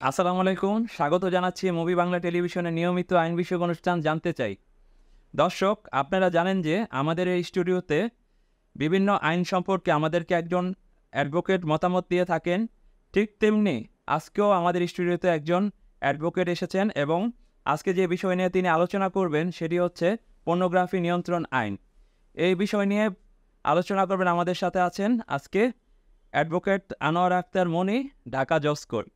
আসসালামু আলাইকুম, স্বাগত জানাচ্ছি মুভি বাংলা টেলিভিশনের নিয়মিত আইন বিষয়ক অনুষ্ঠান জানতে চাই। দর্শক, আপনারা জানেন যে আমাদের এই স্টুডিওতে বিভিন্ন আইন সম্পর্কে আমাদেরকে একজন অ্যাডভোকেট মতামত দিয়ে থাকেন। ঠিক তেমনি আজকেও আমাদের স্টুডিওতে একজন অ্যাডভোকেট এসেছেন এবং আজকে যে বিষয় নিয়ে তিনি আলোচনা করবেন সেটি হচ্ছে পর্নোগ্রাফি নিয়ন্ত্রণ আইন। এই বিষয় নিয়ে আলোচনা করবেন আমাদের সাথে আছেন আজকে অ্যাডভোকেট আনোয়ার আক্তার মনি, ঢাকা জজ কোর্ট।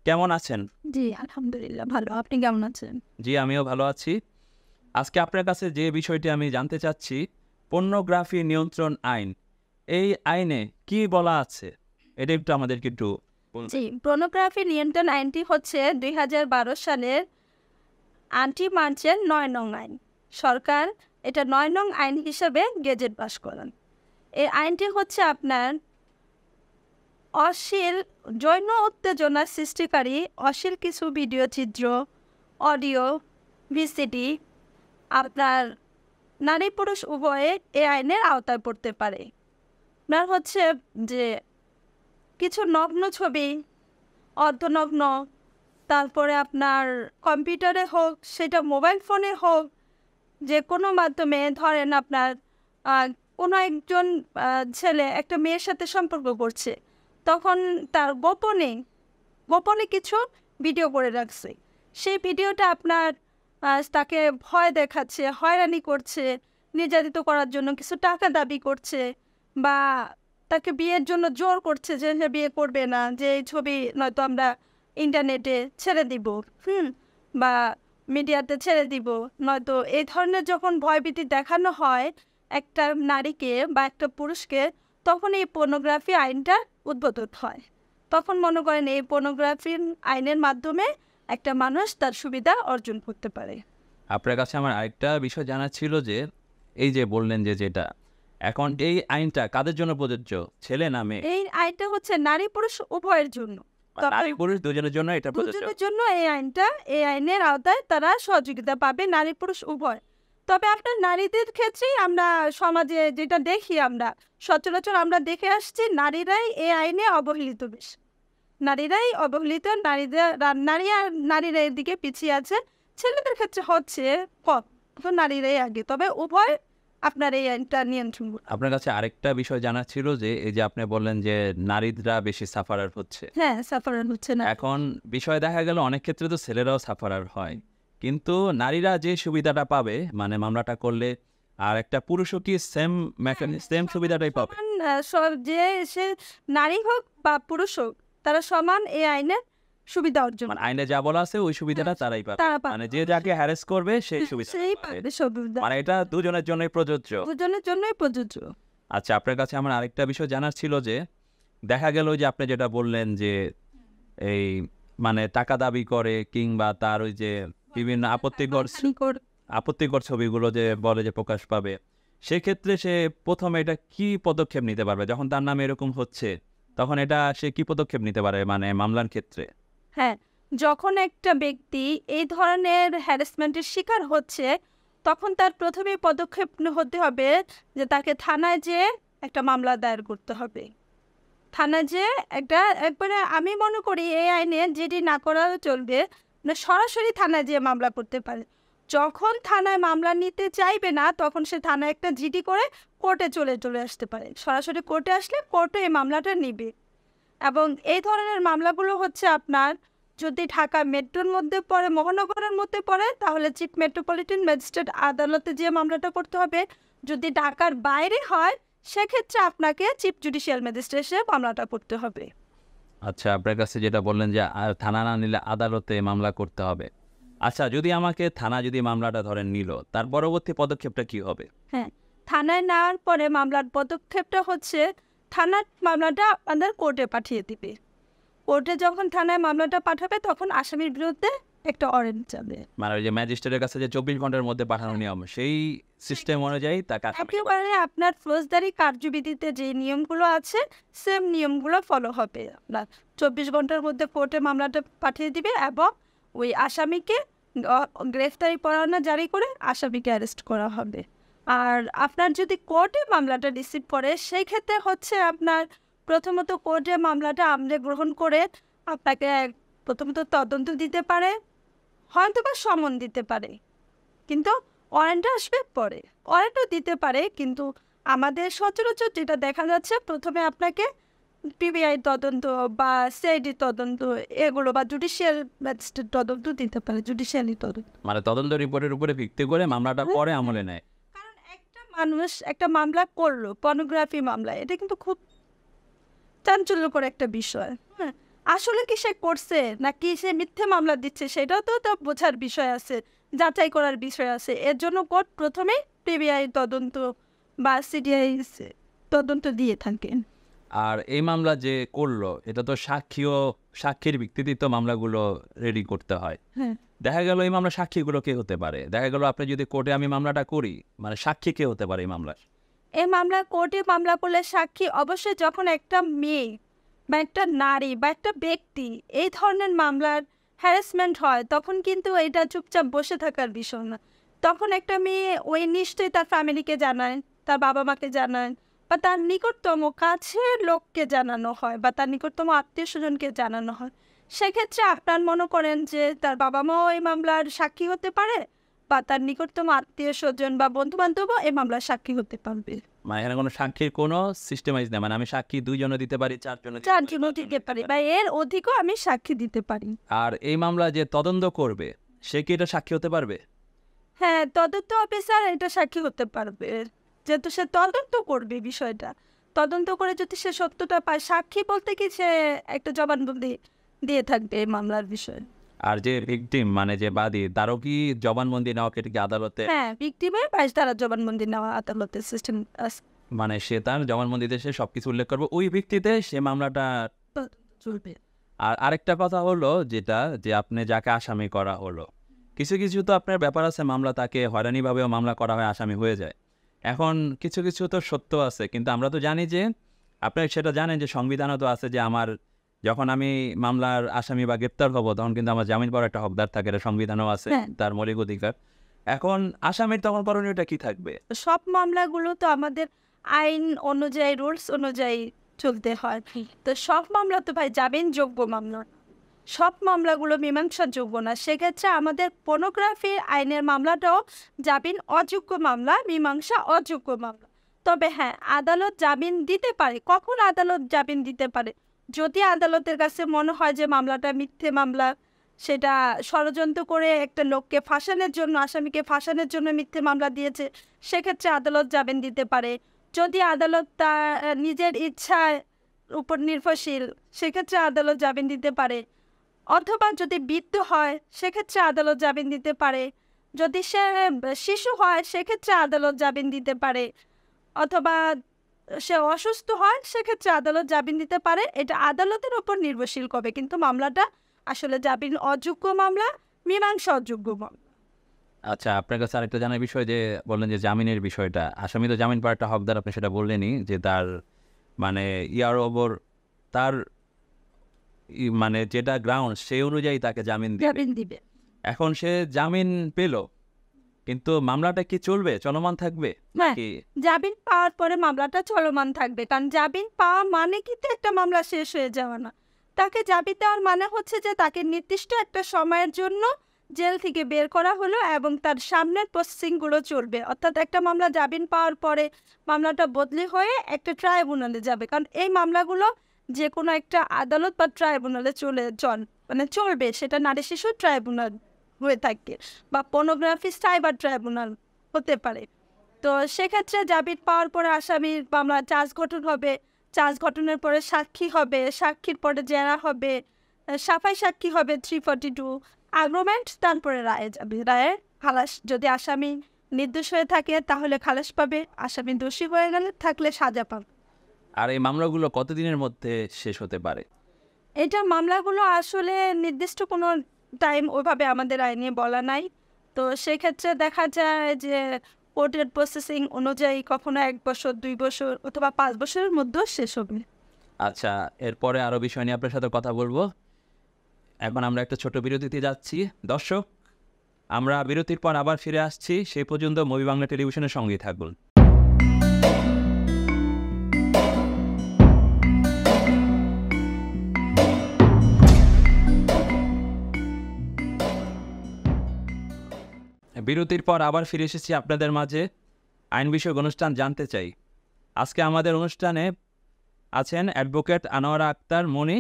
কেমন আছেন? জি, আলহামদুলিল্লাহ ভালো। আপনি কেমন আছেন? জি, আমিও ভালো আছি। আজকে আপনার কাছে যে বিষয়টি আমি জানতে চাচ্ছি, পর্নোগ্রাফি নিয়ন্ত্রণ আইন। এই আইনে কি বলা আছে? এটা একটু আমাদেরকে একটু বলুন। জি, পর্নোগ্রাফি নিয়ন্ত্রণ আইনটি হচ্ছে ২০১২ সালের ৮ই মার্চের ৯ নং আইন। সরকার এটা ৯ নং আইন হিসেবে গেজেট পাস করেন। এই আইনটি হচ্ছে আপনার অশ্লীল যৌন উত্তেজনা সৃষ্টিকারী অশ্লীল কিছু ভিডিও চিত্র, অডিও, ভিসিডি আপনার নারী পুরুষ উভয়ে এই আইনের আওতায় পড়তে পারে। আপনার হচ্ছে যে কিছু নগ্ন ছবি, অর্ধনগ্ন, তারপরে আপনার কম্পিউটারে হোক, সেটা মোবাইল ফোনে হোক, যে কোনো মাধ্যমে ধরেন আপনার আহ, কোনো একজন ছেলে একটা মেয়ের সাথে সম্পর্ক করছে, তখন তার গোপনে গোপনে কিছু ভিডিও করে রাখছে। সেই ভিডিওটা আপনার তাকে ভয় দেখাচ্ছে, হয়রানি করছে, নির্যাতিত করার জন্য কিছু টাকা দাবি করছে, বা তাকে বিয়ের জন্য জোর করছে যে সে বিয়ে করবে না, যে এই ছবি নয়তো আমরা ইন্টারনেটে ছেড়ে দিব, বা মিডিয়াতে ছেড়ে দিব, নয়তো এই ধরনের যখন ভয়ভীতি দেখানো হয় একটা নারীকে বা একটা পুরুষকে, তখন এই পর্নোগ্রাফি আইনটা উদ্বোধন হয়। তখন মনে করেন এই পর্নোগ্রাফি আইনের মাধ্যমে একটা মানুষ তার সুবিধা অর্জন করতে পারে। আপনার কাছে আমার আরেকটা বিষয় জানার ছিল যে, এই যে বললেন যে যেটা, এখন এই আইনটা কাদের জন্য প্রযোজ্য? ছেলে না মেয়ে? এই আইনটা হচ্ছে নারী পুরুষ উভয়ের জন্য, তবে নারী পুরুষ দুজনের জন্য এটা প্রযোজ্য। দুজনের জন্য এই আইনের আওতায় তারা সহযোগিতা পাবে, নারী পুরুষ উভয়। তবে আপনার নারীদের ক্ষেত্রেই আমরা সমাজে যেটা দেখি, আমরা সচরাচর আমরা দেখে আসছি নারীরাই এই আইনে অবহেলিত বেশি। নারীরাই অবহেলিত, নারীরা এদিকে পিছিয়ে আছে। ছেলেদের ক্ষেত্রে হচ্ছে কম, তো নারীরাই আগে। তবে উভয় আপনার এই আইনটা নিয়ন্ত্রণ করবে। আপনার কাছে আরেকটা বিষয় জানার ছিল যে, এই যে আপনি বললেন যে নারীরা বেশি সাফারার হচ্ছে। হ্যাঁ, সাফারান হচ্ছে না। এখন বিষয় দেখা গেল অনেক ক্ষেত্রে তো ছেলেরাও সাফারার হয়, কিন্তু নারীরা যে সুবিধাটা পাবে, মানে মামলাটা করলে, আর একটা পুরুষও কি সেম সেম সুবিধাটাই পাবে? সমান, যে সে নারী হোক বা পুরুষ হোক, তারা সমান এই আইনের সুবিধা অর্জন মানে আইনে যা বলা আছে ওই সুবিধাটা তারাই পাবে, তারা পাবে। মানে যে যাকে হ্যারেস করবে সেই সুবিধা সেই পাবে। পাবে সুবিধা, মানে এটা দুজনের জন্যই প্রযোজ্য। দুজনের জন্যই প্রযোজ্য। আচ্ছা, আপনার কাছে আমার আরেকটা বিষয় জানার ছিল যে, দেখা গেল যে আপনি যেটা বললেন যে এই মানে টাকা দাবি করে, কিংবা তার ওই যে বিভিন্ন আপত্তিকর ছবিগুলো যে বলে যে প্রকাশ পাবে, সেক্ষেত্রে সে প্রথমে এটা কি পদক্ষেপ নিতে পারবে? যখন তার নামে এরকম হচ্ছে, তখন এটা সে কি পদক্ষেপ নিতে পারে মানে মামলার ক্ষেত্রে? হ্যাঁ, যখন একটা ব্যক্তি এই ধরনের হ্যারাসমেন্টের শিকার হচ্ছে, তখন তার প্রথমেই পদক্ষেপ হতে হবে যে তাকে থানায় যেয়ে একটা মামলা দায়ের করতে হবে। থানায় যেয়ে একবারে আমি মনে করি এই আইনে যেটি না করাও চলবে না, সরাসরি থানায় যেয়ে মামলা করতে পারে। যখন থানায় মামলা নিতে চাইবে না, তখন সে থানায় একটা জিডি করে কোর্টে চলে আসতে পারে। সরাসরি কোর্টে আসলে কোর্টে এই মামলাটা নিবে। এবং এই ধরনের মামলাগুলো হচ্ছে আপনার যদি ঢাকা মেট্রোর মধ্যে পড়ে, মহানগরের মধ্যে পড়ে, তাহলে চিফ মেট্রোপলিটন ম্যাজিস্ট্রেট আদালতে যে মামলাটা করতে হবে। যদি ঢাকার বাইরে হয়, সেক্ষেত্রে আপনাকে চিফ জুডিশিয়াল ম্যাজিস্ট্রেটে মামলাটা করতে হবে। আচ্ছা, আপনার কাছে যেটা বললেন যে থানা না নিলে আদালতে মামলা করতে হবে। আচ্ছা, যদি আমাকে থানা যদি মামলাটা ধরেন নিল, তার পরবর্তী পদক্ষেপটা কি হবে? হ্যাঁ, থানায় নেওয়ার পরে মামলার পদক্ষেপটা হচ্ছে থানার মামলাটা আপনাদের কোর্টে পাঠিয়ে দিবে। কোর্টে যখন থানায় মামলাটা পাঠাবে, তখন আসামির বিরুদ্ধে একটা ওয়ারেন্ট যাবে। মানে ওই যে ম্যাজিস্ট্রেটের কাছে যে 24 ঘন্টার মধ্যে পাঠানোর নিয়ম, সেই সিস্টেম অনুযায়ী তাকে একেবারে আপনার ফৌজদারি কার্যবিধিতে যে নিয়মগুলো আছে, সেম নিয়মগুলো ফলো হবে। আপনার 24 ঘন্টার মধ্যে কোর্টে মামলাটা পাঠিয়ে দিবে এবং ওই আসামিকে গ্রেফতারি পরোয়ানা জারি করে আসামিকে অ্যারেস্ট করা হবে। আর আপনার যদি কোর্টে মামলাটা রিসিভ করে, সেই ক্ষেত্রে হচ্ছে আপনার প্রথমত কোর্টে মামলাটা আমলে গ্রহণ করে আপনাকে প্রথমত তদন্ত দিতে পারে, হয়তো বা সমন দিতে পারে, কিন্তু ওয়ারেন্ট আসবে পরে। ওয়ারেন্টও দিতে পারে, কিন্তু আমাদের সচরাচর যেটা দেখা যাচ্ছে প্রথমে আপনাকে পিবিআই তদন্ত বা সিআইডি তদন্ত এগুলো বা জুডিশিয়াল ম্যাজিস্ট্রেট তদন্ত দিতে পারে, জুডিশিয়ালি তদন্ত। মানে তদন্ত রিপোর্টের উপরে ভিত্তি করে মামলাটা পরে আমলে নেয়। কারণ একটা মানুষ একটা মামলা করলো, পর্নোগ্রাফি মামলা, এটা কিন্তু খুব চাঞ্চল্যকর একটা বিষয়। হ্যাঁ, আসলে কি সে করছে নাকি সে মিথ্যে মামলা দিচ্ছে সেটাও তো বোঝার বিষয় আছে, যাচাই করার বিষয় আছে। এর জন্য কোর্ট প্রথমে পিবিআই তদন্ত বা সিডিআই তদন্ত দিয়ে থাকেন। আর এই মামলা যে করলো এটা তো সাক্ষীর ভিত্তিতে তো মামলাগুলো রেডি করতে হয়। হ্যাঁ, দেখা গেল এই মামলা সাক্ষীগুলো কে হতে পারে? দেখা গেল আপনি যদি কোর্টে আমি মামলাটা করি, মানে সাক্ষী কে হতে পারে এই মামলার? এই মামলা কোর্টে মামলা করলে সাক্ষী অবশ্যই যখন একটা মেয়ে বা একটা নারী বা একটা ব্যক্তি এই ধরনের মামলার হ্যারাসমেন্ট হয়, তখন কিন্তু এটা চুপচাপ বসে থাকার বিষয় না। তখন একটা মেয়ে ওই নিশ্চয়ই তার ফ্যামিলিকে জানায়, তার বাবা মাকে জানায়, বা তার নিকটতম কাছের লোককে জানানো হয়, বা তার নিকটতম আত্মীয় স্বজনকে জানানো হয়। সেক্ষেত্রে আপনার মনে করেন যে তার বাবা মাও এই মামলার সাক্ষী হতে পারে, বা তার নিকটতম আত্মীয় স্বজন বা বন্ধু বান্ধবও এই মামলার সাক্ষী হতে পারবে। মানে এখানে কোনো সাক্ষীর কোনো সিস্টেমাইজ নেই, মানে আমি সাক্ষী 2 জনও দিতে পারি, 4 জনও দিতে পারি, চারজনও দিতে পারি, বা এর অধিকও আমি সাক্ষী দিতে পারি। আর এই মামলা যে তদন্ত করবে সে কি এটা সাক্ষী হতে পারবে? হ্যাঁ, তদন্ত অফিসার এটা সাক্ষী হতে পারবে, যেহেতু সে তদন্ত করবে বিষয়টা। তদন্ত করে যদি সে সত্যটা পায়, সাক্ষী বলতে কি সে একটা জবানবন্দি দিয়ে থাকবে এই মামলার বিষয়ে। আর যে ভিকটিম মানে যে বাদী তারও কি জবানবন্দি নেওয়া কি আদালতে? হ্যাঁ, ভিকটিমের 22 ধারা জবানবন্দি নেওয়া আদালতের সিস্টেম আছে, মানে সে তার জবানবন্দিতে সে সবকিছু উল্লেখ করবে, ওই ভিত্তিতে সে মামলাটা তদন্ত চলবে। আর আরেকটা কথা হলো যেটা যে আপনি যাকে আসামি করা হলো, কিছু কিছু তো আপনার ব্যাপার আছে মামলা তাকে হয়রানিভাবেও মামলা করা হয়, আসামি হয়ে যায়। এখন কিছু কিছু তো সত্য আছে, কিন্তু আমরা তো জানি যে আপনি সেটা জানেন যে সংবিধানও তো আছে যে আমার যখন আমি মামলার আসামি বা গ্রেপ্তার হব তখন কিন্তু আমার জামিন পাওয়ার একটা হকদার থাকে, এটা সংবিধানও আছে, হ্যাঁ। তার মৌলিক অধিকার। এখন আসামির তখন করণীয়টা কি থাকবে? সব মামলাগুলো তো আমাদের আইন অনুযায়ী, রুলস অনুযায়ী চলতে হয়। তো সব মামলা তো ভাই জামিনযোগ্য মামলা না। সব মামলাগুলো মীমাংসাযোগ্য না। সেক্ষেত্রে আমাদের পর্নোগ্রাফি আইনের মামলাটাও জামিন অযোগ্য মামলা, মীমাংসা অযোগ্য মামলা। তবে হ্যাঁ, আদালত জামিন দিতে পারে। কখন আদালত জামিন দিতে পারে? যদি আদালতের কাছে মনে হয় যে মামলাটা মিথ্যে মামলা, সেটা ষড়যন্ত্র করে একটা লোককে ফাঁসানোর জন্য, আসামিকে ফাঁসানোর জন্য মিথ্যে মামলা দিয়েছে, সেক্ষেত্রে আদালত জামিন দিতে পারে। যদি আদালত তার নিজের ইচ্ছার উপর নির্ভরশীল, সেক্ষেত্রে আদালত জামিন দিতে পারে। অথবা যদি বৃদ্ধ হয় সেক্ষেত্রে আদালত জামিন দিতে পারে। যদি সে শিশু হয় সেক্ষেত্রে আদালত জামিন দিতে পারে। অথবা সে অসুস্থ হয় সেক্ষেত্রে আদালত জামিন দিতে পারে। এটা আদালতের ওপর নির্ভরশীল করবে, কিন্তু মামলাটা আসলে জামিন অযোগ্য মামলা, মীমাংসা অযোগ্য মামলা। আচ্ছা, আপনার কাছে আরেকটা জানার বিষয় যে বললেন যে জামিনের বিষয়টা, আসামি তো জামিন পাওয়ার একটা হকদার, আপনি সেটা বললেনই যে তার মানে ইয়ার ওপর তার মানে যেটা গ্রাউন্ড সেই অনুযায়ী তাকে জামিন দিবে। জামিন দিবে। এখন সে জামিন পেল, কিন্তু মামলাটা কি চলবে, চলমান থাকবে হ্যাঁ, কি? জামিন পাওয়ার পরে মামলাটা চলমান থাকবে, কারণ জামিন পাওয়া মানে কিন্তু একটা মামলা শেষ হয়ে যাওয়া না। তাকে জামিন দেওয়ার মানে হচ্ছে যে তাকে নির্দিষ্ট একটা সময়ের জন্য জেল থেকে বের করা হলো এবং তার সামনের প্রসেসিংগুলো চলবে। অর্থাৎ একটা মামলা জামিন পাওয়ার পরে মামলাটা বদলি হয়ে একটা ট্রাইব্যুনালে যাবে, কারণ এই মামলাগুলো যে কোনো একটা আদালত বা ট্রাইব্যুনালে চলবে, সেটা নারী শিশু ট্রাইব্যুনাল হয়ে থাকে, বা পর্নোগ্রাফি সাইবার ট্রাইব্যুনাল হতে পারে। তো সেক্ষেত্রে জামিন পাওয়ার পরে আসামির মামলা চার্জ গঠন হবে, চার্জ গঠনের পরে সাক্ষী হবে, সাক্ষীর পরে জেরা হবে, সাফাই সাক্ষী হবে 342, আর্গুমেন্ট, তারপরে রায়ে যাবে। রায়ে খালাস, যদি আসামি নির্দোষ হয়ে থাকে তাহলে খালাস পাবে, আসামি দোষী হয়ে গেলে থাকলে সাজা পাবে। আর এই মামলাগুলো কতদিনের মধ্যে শেষ হতে পারে? এটা মামলাগুলো আসলে নির্দিষ্ট কোনো টাইম ওইভাবে আমাদের আইনে বলা নাই। তো সেক্ষেত্রে দেখা যায় যে কোর্টের প্রসেসিং অনুযায়ী কখনো 1 বছর, 2 বছর অথবা 5 বছরের মধ্যেও শেষ হবে। আচ্ছা, এরপরে আরও বিষয় নিয়ে আপনার সাথে কথা বলবো। এখন আমরা একটা ছোট বিরতিতে যাচ্ছি। দর্শক, আমরা বিরতির পর আবার ফিরে আসছি, সেই পর্যন্ত মুভি বাংলা টেলিভিশনের সঙ্গেই থাকুন। বিরতির পর আবার ফিরে এসেছি আপনাদের মাঝে আইন বিষয়ক অনুষ্ঠান জানতে চাই। আজকে আমাদের অনুষ্ঠানে আছেন অ্যাডভোকেট আনোয়ারা আক্তার মনি।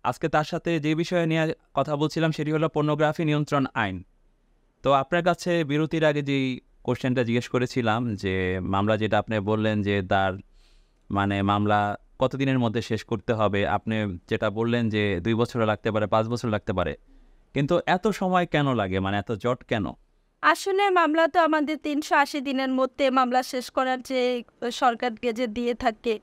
আজকে তার সাথে যে বিষয়ে নিয়ে কথা বলছিলাম সেটি হলো পর্নোগ্রাফি নিয়ন্ত্রণ আইন। তো আপনার কাছে বিরতির আগে যেই কোশ্চেনটা জিজ্ঞেস করেছিলাম যে মামলা যেটা আপনি বললেন যে তার মানে মামলা কতদিনের মধ্যে শেষ করতে হবে, আপনি যেটা বললেন যে 2 বছরও লাগতে পারে, 5 বছর লাগতে পারে, কিন্তু এত সময় কেন লাগে, মানে এত জট কেন? আসলে মামলা তো আমাদের 380 দিনের মধ্যে মামলা শেষ করার যে সরকার গেজেট দিয়ে থাকে।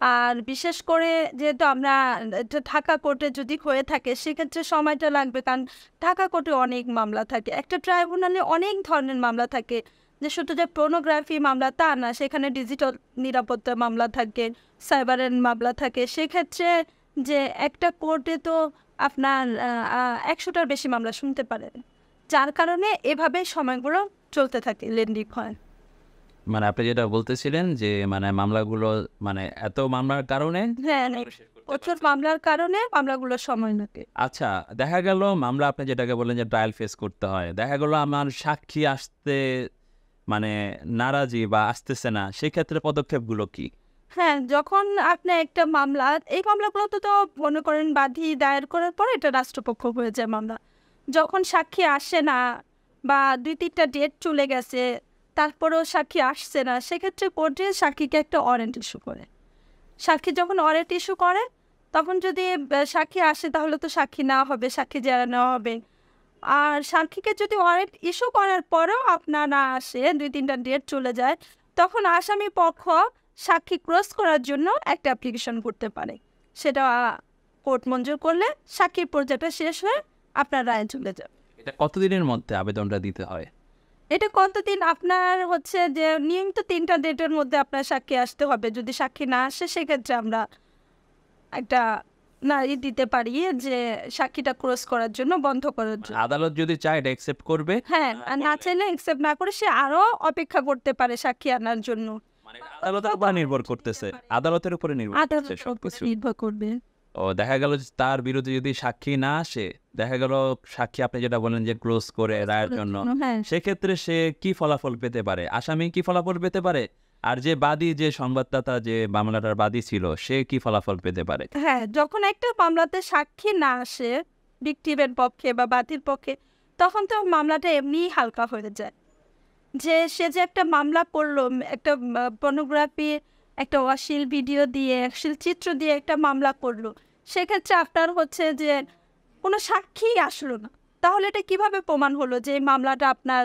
আর বিশেষ করে যেহেতু আমরা এটা ঢাকা কোর্টে যদি হয়ে থাকে সেক্ষেত্রে সময়টা লাগবে, কারণ ঢাকা কোর্টে অনেক মামলা থাকে, একটা ট্রাইব্যুনালে অনেক ধরনের মামলা থাকে, যে শুধু যে পর্নোগ্রাফি মামলা তা না, সেখানে ডিজিটাল নিরাপত্তা মামলা থাকে, সাইবারের মামলা থাকে। সেক্ষেত্রে যে একটা কোর্টে তো আপনার 100টার বেশি মামলা শুনতে পারেন, যার কারণে এভাবে সময়গুলো চলতে থাকে, লেন্দি হয়। মানে আপনি যেটা বলতেছিলেন যে মানে মামলাগুলো মানে এত মামলার কারণে হ্যাঁ, প্রচুর মামলার কারণে মামলাগুলো সময় লাগে। আচ্ছা, দেখা গেল মামলা আপনি যেটাকে বললেন যে ট্রায়াল ফেস করতে হয়, দেখা গেল আমার সাক্ষী আসতে মানে নারাজি বা আসতেছে না, সেক্ষেত্রে পদক্ষেপগুলো কি? হ্যাঁ, যখন আপনি একটা মামলা, এই মামলাগুলো তো মনে করেন বাদী দায়ের করার পরে এটা রাষ্ট্রপক্ষ হয়ে যায় মামলা। যখন সাক্ষী আসে না বা 2-3টা ডেট চলে গেছে তারপরেও সাক্ষী আসছে না, সেক্ষেত্রে কোর্টে সাক্ষীকে একটা ওয়ারেন্ট ইস্যু করে। সাক্ষী যখন ওয়ারেন্ট ইস্যু করে তখন যদি সাক্ষী আসে তাহলে তো সাক্ষী নেওয়া হবে, সাক্ষী জেরা নেওয়া হবে। আর সাক্ষীকে যদি ওয়ারেন্ট ইস্যু করার পরেও আপনার না আসে, 2-3টা ডেট চলে যায়, তখন আসামি পক্ষ সাক্ষী ক্রস করার জন্য একটা অ্যাপ্লিকেশন করতে পারে। সেটা কোর্ট মঞ্জুর করলে সাক্ষীর পর্যায়টা শেষ হয়ে আপনার রায়ে চলে যাবে। এটা কতদিনের মধ্যে আবেদনটা দিতে হয়? এটা কতদিন আপনার হচ্ছে যে নিয়মিত 3টা ডেটের মধ্যে আপনার সাক্ষী আসতে হবে। যদি সাক্ষী না আসে সেক্ষেত্রে আমরা একটা দিতে পারি যে সাক্ষীটা ক্রস করার জন্য, বন্ধ করার জন্য। আদালত যদি চায় এটা অ্যাকসেপ্ট করবে? হ্যাঁ, আর না চাইলে অ্যাকসেপ্ট না করে সে আরো অপেক্ষা করতে পারে সাক্ষী আনার জন্য। মানে আদালতের উপর নির্ভর করতেছে, আদালতের উপরে নির্ভর করতেছে আদালতের উপর সবকিছু। নির্ভর করবে। ও দেখা গেল যে তার বিরুদ্ধে যদি সাক্ষী না আসে, দেখা গেল সাক্ষী আপনি যেটা বলেন যে ক্লোজ করে রায়ের জন্য, হ্যাঁ, সেক্ষেত্রে সে কি ফলাফল পেতে পারে? আসামি কি ফলাফল পেতে পারে? আর যে বাদী, যে সংবাদদাতা, যে মামলাটার বাদী ছিল, সে কি ফলাফল পেতে পারে? হ্যাঁ, যখন একটা মামলাতে সাক্ষী না আসে ভিকটিমের পক্ষে বা বাদীর পক্ষে, তখন তো মামলাটা এমনিই হালকা হয়ে যায়। যে সে যে একটা মামলা করলো, একটা পর্নোগ্রাফি, একটা অশ্লীল ভিডিও দিয়ে, অশ্লীল চিত্র দিয়ে একটা মামলা করলো, সেক্ষেত্রে আপনার হচ্ছে যে কোনো সাক্ষী আসলো না, তাহলে এটা কিভাবে প্রমাণ হলো যে এই মামলাটা আপনার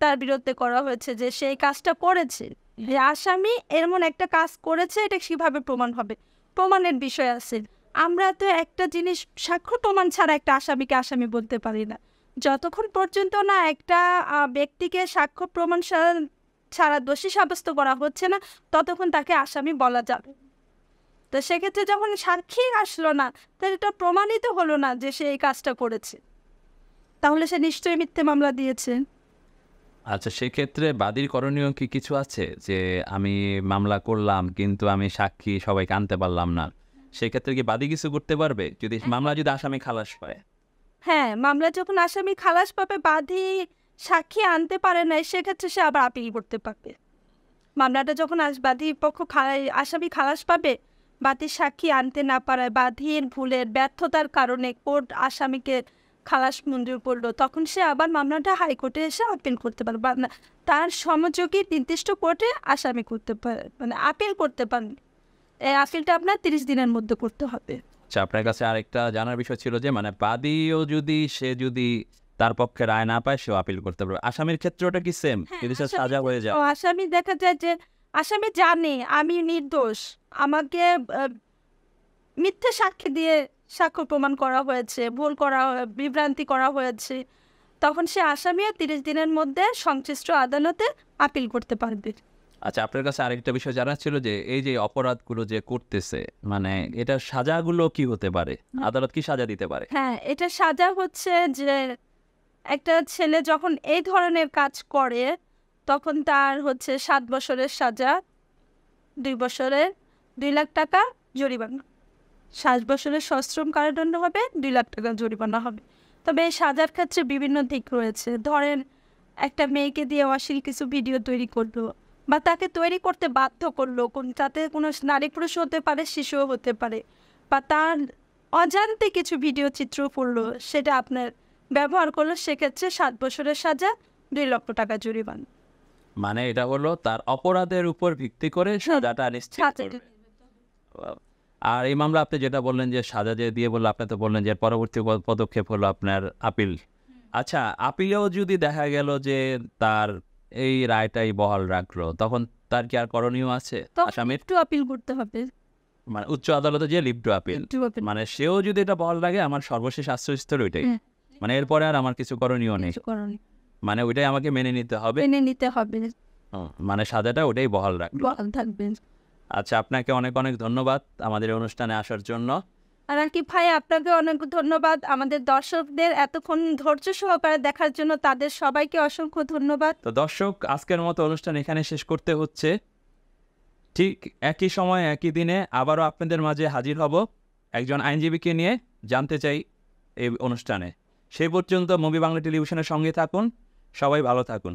তার বিরুদ্ধে করা হয়েছে, যে সেই কাজটা করেছে, যে আসামি এমন একটা কাজ করেছে, এটা কিভাবে প্রমাণ হবে? প্রমাণের বিষয় আছে। আমরা তো একটা জিনিস সাক্ষ্য প্রমাণ ছাড়া একটা আসামিকে আসামি বলতে পারি না। যতক্ষণ পর্যন্ত না একটা ব্যক্তিকে সাক্ষ্য প্রমাণ ছাড়া দোষী সাব্যস্ত করা হচ্ছে না, ততক্ষণ তাকে আসামি বলা যাবে। তো সেক্ষেত্রে যখন সাক্ষী আসলো না, তাহলে এটা প্রমাণিত হলো না যে সে এই কাজটা করেছে, তাহলে সে নিশ্চয়ই মিথ্যে মামলা দিয়েছে। আচ্ছা, সেক্ষেত্রে বাদীর করণীয় কি কিছু আছে? যে আমি মামলা করলাম কিন্তু আমি সাক্ষী সবাইকে আনতে পারলাম না, সেক্ষেত্রে কি বাদী কিছু করতে পারবে যদি মামলা যদি আসামি খালাস পায়? হ্যাঁ, মামলা যখন আসামি খালাস পাবে, বাদী সাক্ষী আনতে পারে না, সেক্ষেত্রে সে আবার আপিল করতে পারবে। মামলাটা যখন বাদী পক্ষ আসামি খালাস পাবে, বাদীর সাক্ষী আনতে না পারায়, বাদীর ভুলের ব্যর্থতার কারণে কোর্ট আসামিকে খালাস মঞ্জুর করলো, তখন সে আবার মামলাটা হাইকোর্টে এসে আপিল করতে পারে, বা তার সমযোগী নির্দিষ্ট কোর্টে আসামি করতে পারে, মানে আপিল করতে পারে। এই আপিলটা আপনার 30 দিনের মধ্যে করতে হবে। আচ্ছা, আপনার কাছে আরেকটা জানার বিষয় ছিল যে মানে বাদীও যদি তার পক্ষে রায় না পায়, সেও আপিল করতে পারবে। আসামির ক্ষেত্রটা কি সেম? যদি সে সাজা হয়ে যায়, আসামি দেখা যায় যে আসামি জানে আমি নির্দোষ, আমাকে মিথ্যে সাক্ষী দিয়ে সাক্ষ্য প্রমাণ করা হয়েছে, ভুল করা, বিভ্রান্তি করা হয়েছে, তখন সে আসামিও 30 দিনের মধ্যে সংশ্লিষ্ট আদালতে আপিল করতে পারবে। আচ্ছা, আপনার কাছে আরেকটা বিষয় জানার ছিল যে এই যে অপরাধগুলো যে করতেছে, মানে এটা সাজাগুলো কি হতে পারে? আদালত কি সাজা দিতে পারে? হ্যাঁ, এটা সাজা হচ্ছে যে একটা ছেলে যখন এই ধরনের কাজ করে তখন তার হচ্ছে 7 বছরের সাজা, 2 বছরের 2 লাখ টাকা জরিমানা, 7 বছরের সশ্রম কারাদণ্ড হবে, 2 লাখ টাকা জরিমানা হবে। তবে এই সাজার ক্ষেত্রে বিভিন্ন দিক রয়েছে। ধরেন একটা মেয়েকে দিয়ে অশ্লীল কিছু ভিডিও তৈরি করলো বা তাকে তৈরি করতে বাধ্য করলো, তাতে কোনো নারী পুরুষ হতে পারে, শিশুও হতে পারে, বা তার অজান্তে কিছু ভিডিও চিত্র করলো, সেটা আপনার ব্যবহার করলো, সেক্ষেত্রে 7 বছরের সাজা, 2 লক্ষ টাকা জরিমানা। মানে এটা হলো তার অপরাধের উপর ভিত্তি করে সাজাটা নিশ্চিত করবে। আর এই মামলা আপনি যেটা বললেন যে সাজা যে দিয়ে বললো, আপনি তো বললেন যে পরবর্তী পদক্ষেপ হলো আপনার আপিল। আচ্ছা, আপিলেও যদি দেখা গেল যে তার এই রায়টাই বহাল রাখলো, তখন তার কি আর করণীয় আছে আসামির? একটু আপিল করতে হবে, মানে উচ্চ আদালতে যে লিভ টু আপিল, মানে সেও যদি এটা বহাল লাগে, আমার সর্বশেষ আশ্রয়স্থল ওইটাই, মানে এরপরে আর আমার কিছু করণীয় নেই, মানে ওইটাই আমাকে মেনে নিতে হবে, মানে সাজাটা ওটাই বহাল রাখবে। আচ্ছা, আপনাকে অনেক অনেক ধন্যবাদ আমাদের অনুষ্ঠানে আসার জন্য। আর আকিব ভাই, আপনাকে অনেক ধন্যবাদ আমাদের দর্শকদের এতক্ষণ ধৈর্য সহকারে দেখার জন্য, তাদের সবাইকে অসংখ্য ধন্যবাদ। তো দর্শক, আজকের মতো অনুষ্ঠান এখানে শেষ করতে হচ্ছে। ঠিক একই সময় একই দিনে আবারও আপনাদের মাঝে হাজির হব একজন আইনজীবীকে নিয়ে, জানতে চাই এই অনুষ্ঠানে। সেই পর্যন্ত মুভি বাংলা টেলিভিশনের সঙ্গে থাকুন, সবাই ভালো থাকুন।